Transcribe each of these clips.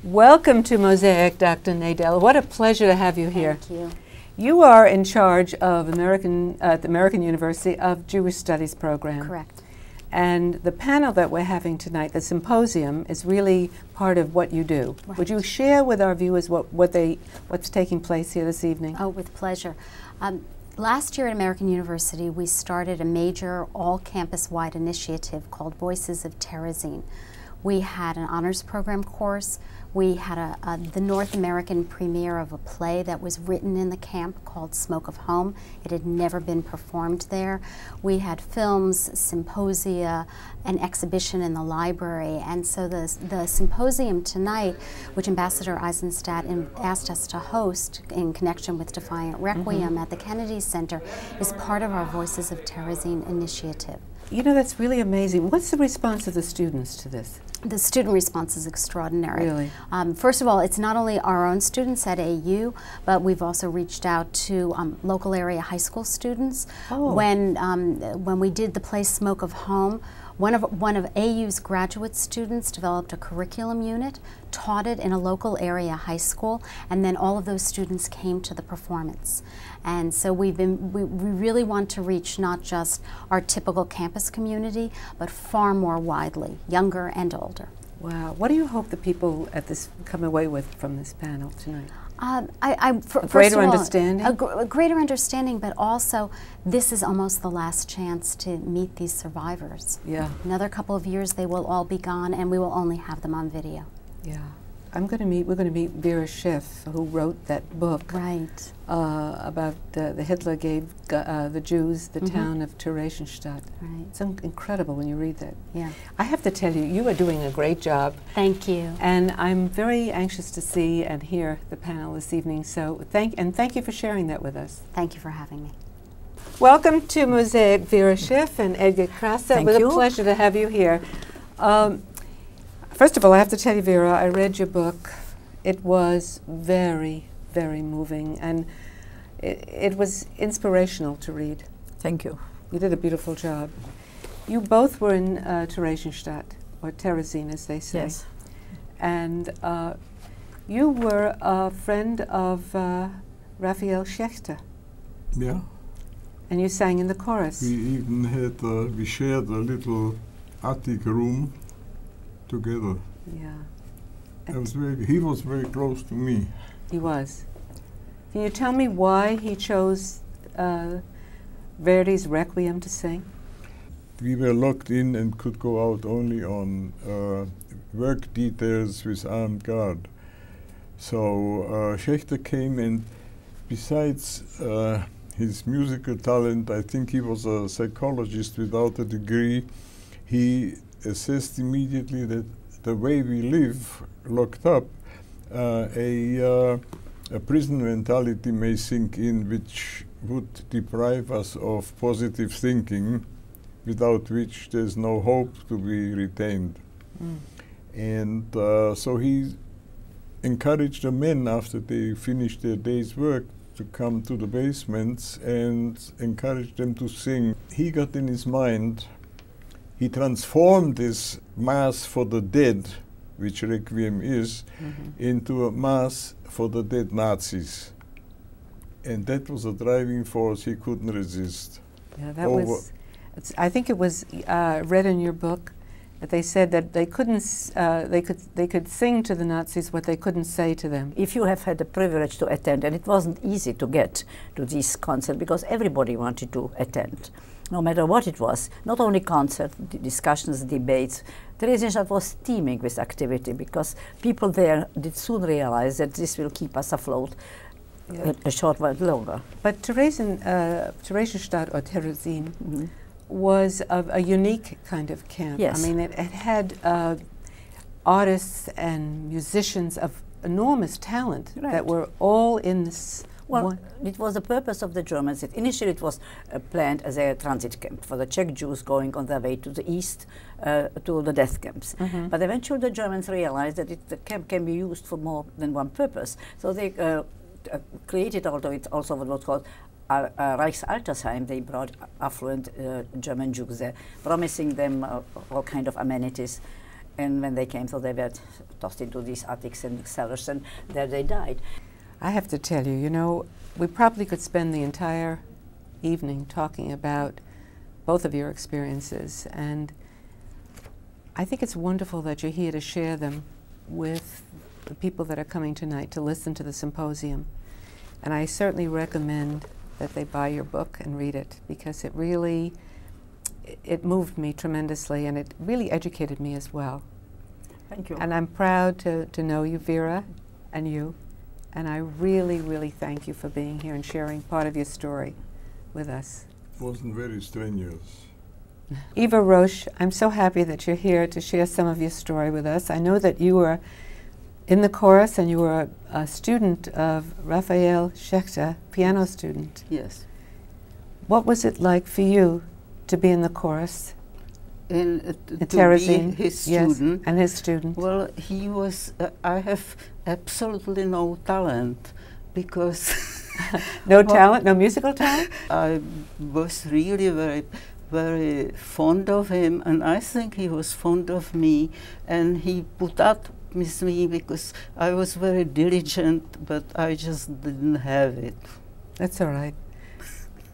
Welcome to Mosaic, Dr. Nadel. What a pleasure to have you here. Thank you. You are in charge of the American University of Jewish Studies program. Correct. And the panel that we're having tonight, the symposium, is really part of what you do. Right. Would you share with our viewers what's taking place here this evening? Oh, with pleasure. Last year at American University, we started a major all-campus-wide initiative called Voices of Terezin. We had an honors program course. We had the North American premiere of a play that was written in the camp called Smoke of Home. It had never been performed there. We had films, symposia, an exhibition in the library. And so the symposium tonight, which Ambassador Eisenstadt asked us to host in connection with Defiant Requiem at the Kennedy Center, is part of our Voices of Terezin initiative. You know, that's really amazing. What's the response of the students to this? The student response is extraordinary. Really? First of all, it's not only our own students at AU, but we've also reached out to local area high school students. Oh. When we did the play Smoke of Home, one of AU's graduate students developed a curriculum unit, taught it in a local area high school, and then all of those students came to the performance. And so we really want to reach not just our typical campus community, but far more widely, younger and older. Wow. What do you hope the people at this come away with from this panel tonight? A greater understanding? A greater understanding, but also this is almost the last chance to meet these survivors. Yeah. Another couple of years they will all be gone and we will only have them on video. Yeah. we're going to meet Vera Schiff, who wrote that book. Right. About the Hitler gave the Jews the town of Theresienstadt. Right. It's incredible when you read that. Yeah. I have to tell you, you are doing a great job. Thank you. And I'm very anxious to see and hear the panel this evening. So thank you for sharing that with us. Thank you for having me. Welcome to Mosaic, Vera Schiff and Edgar Krasse. Thank It was you. a pleasure to have you here. First of all, I have to tell you, Vera, I read your book. It was very, very moving, and it was inspirational to read. Thank you. You did a beautiful job. You both were in Theresienstadt, or Terezin, as they say. Yes. And you were a friend of Raphael Schechter, Yeah, and you sang in the chorus. we even had, we shared a little attic room together. Yeah, He was very close to me. he was. Can you tell me why he chose Verdi's Requiem to sing? We were locked in and could go out only on work details with armed guard. So Schechter came, and besides his musical talent, I think he was a psychologist without a degree. He assessed immediately that the way we live, locked up, a prison mentality may sink in, which would deprive us of positive thinking, without which there's no hope to be retained. And so he encouraged the men, after they finished their day's work, to come to the basements and encouraged them to sing. He got in his mind, he transformed this Mass for the dead, which Requiem is, into a Mass for the dead Nazis. And that was a driving force he couldn't resist. Yeah, that was. I think it was read in your book that they said that they couldn't. They could sing to the Nazis what they couldn't say to them. If you have had the privilege to attend, and it wasn't easy to get to this concert because everybody wanted to attend, no matter what it was, not only concert, discussions, debates. Theresienstadt was teeming with activity because people there did soon realize that this will keep us afloat a short while longer. But Theresienstadt, or Terezin, was a unique kind of camp. Yes. I mean, it had artists and musicians of enormous talent that were all in this. Well, it was the purpose of the Germans. Initially, it was planned as a transit camp for the Czech Jews going on their way to the east to the death camps. But eventually, the Germans realized that the camp can be used for more than one purpose. So they created, although it's also what was called Reichsaltersheim. They brought affluent German Jews there, promising them all kind of amenities. And when they came, so they were tossed into these attics and cellars, and there they died. I have to tell you, you know, we probably could spend the entire evening talking about both of your experiences, and I think it's wonderful that you're here to share them with the people that are coming tonight to listen to the symposium. And I certainly recommend that they buy your book and read it, because it really, it moved me tremendously, and it really educated me as well. Thank you. And I'm proud to know you, Vera, and you. And I really, really thank you for being here and sharing part of your story with us. Wasn't very strenuous. Eva Roche, I'm so happy that you're here to share some of your story with us. I know that you were in the chorus and you were a student of Raphael Schechter, piano student. Yes. What was it like for you to be in the chorus? To Terezin, be his yes, student. and his student. Well, he was, I have absolutely no talent, because No talent, no musical talent? I was really very fond of him, and I think he was fond of me, and he put up with me because I was very diligent, but I just didn't have it. That's all right.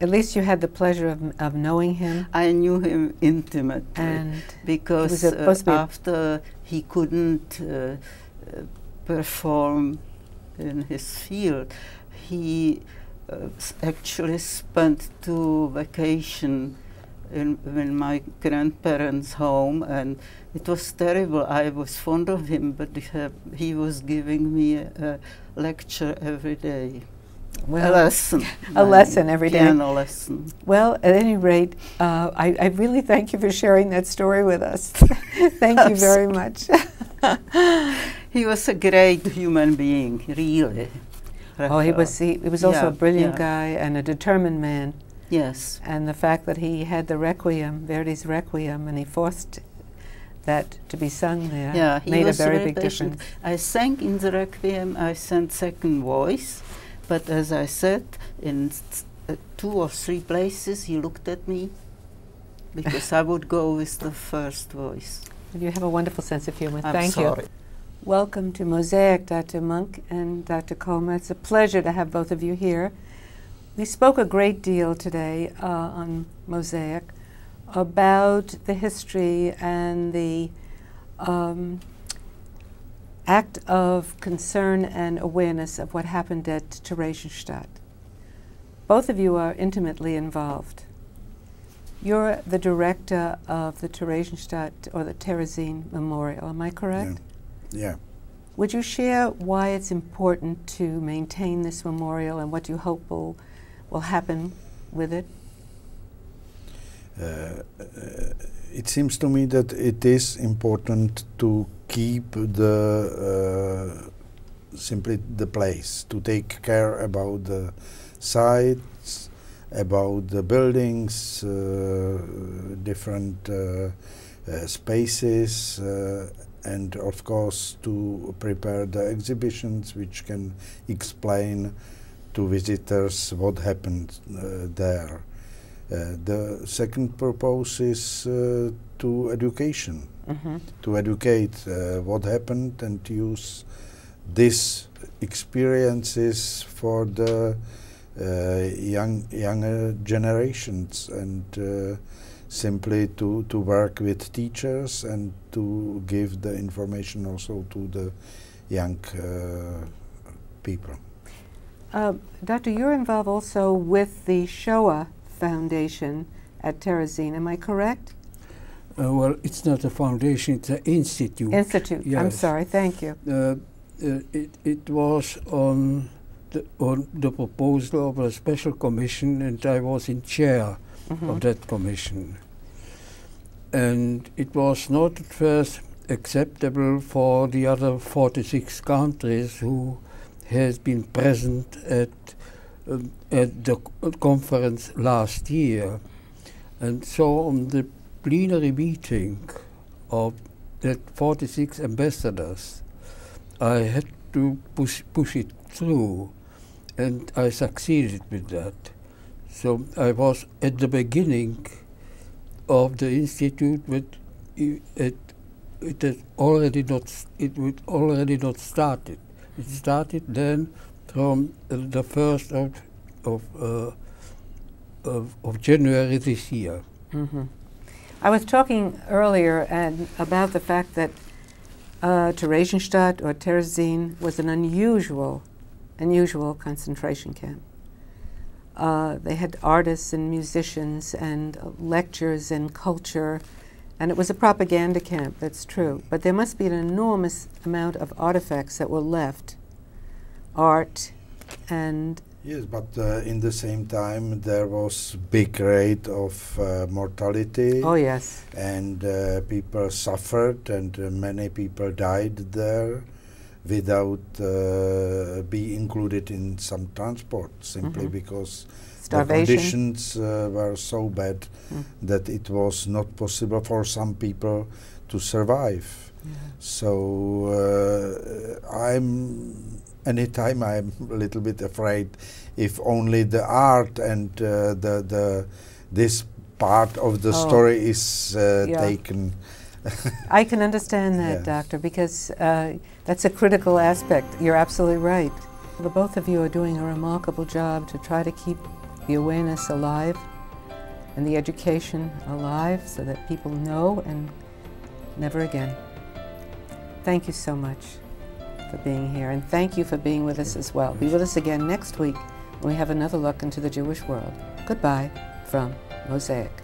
At least you had the pleasure of knowing him. I knew him intimately, And because supposed to be after he couldn't perform in his field, he actually spent 2 vacations in my grandparents' home, and it was terrible. I was fond of him, but he was giving me a lecture every day. Well, A lesson. a lesson every day. Piano lesson. Well, at any rate, I really thank you for sharing that story with us. Thank you very much. He was a great human being, really. Oh, he was also Yeah, a brilliant yeah. guy and a determined man. Yes. And the fact that he had the Requiem, Verdi's Requiem, and he forced that to be sung there Yeah, he made a was very very big patient. difference. I sang in the Requiem, I sang second voice, but as I said, in 2 or 3 places he looked at me, because I would go with the first voice. You have a wonderful sense of humor. I'm Thank sorry. you. Welcome to Mosaic, Dr. Monk and Dr. Coleman. It's a pleasure to have both of you here. We spoke a great deal today on Mosaic about the history and the act of concern and awareness of what happened at Theresienstadt. Both of you are intimately involved. You're the director of the Theresienstadt, or the Terezin Memorial, am I correct? Yeah. Would you share why it's important to maintain this memorial and what you hope will happen with it? It seems to me that it is important to keep simply the place, to take care about the sites, about the buildings, different spaces, and of course to prepare the exhibitions which can explain to visitors what happened there. The second purpose is to education, to educate what happened and use these experiences for the younger generations, and simply to work with teachers and to give the information also to the young people. Doctor, you're involved also with the Shoah Foundation at Terezin, am I correct? Well, it's not a foundation, it's an institute. Institute, yes. I'm sorry, thank you. It was on the proposal of a special commission, and I was in chair of that commission. And it was not at first acceptable for the other 46 countries who has been present at the conference last year. And so on the plenary meeting of that 46 ambassadors, I had to push it through, and I succeeded with that. So I was at the beginning of the institute, but it had already not. It would already not started. It started then from the 1st of January this year. Mm-hmm. I was talking earlier about the fact that Theresienstadt or Terezin was an unusual concentration camp. They had artists and musicians and lectures and culture, and it was a propaganda camp, that's true. But there must be an enormous amount of artifacts that were left, art and... Yes, but in the same time there was big rate of mortality. Oh yes. And people suffered, and many people died there without being included in some transport, simply because starvation. The conditions were so bad that it was not possible for some people to survive. Yeah. So anytime I'm a little bit afraid if only the art and this part of the story is taken. I can understand that, Doctor, because that's a critical aspect. You're absolutely right. The both of you are doing a remarkable job to try to keep the awareness alive and the education alive so that people know and never again. Thank you so much for being here, and thank you for being with us as well. Be with us again next week when we have another look into the Jewish world. Goodbye from Mosaic.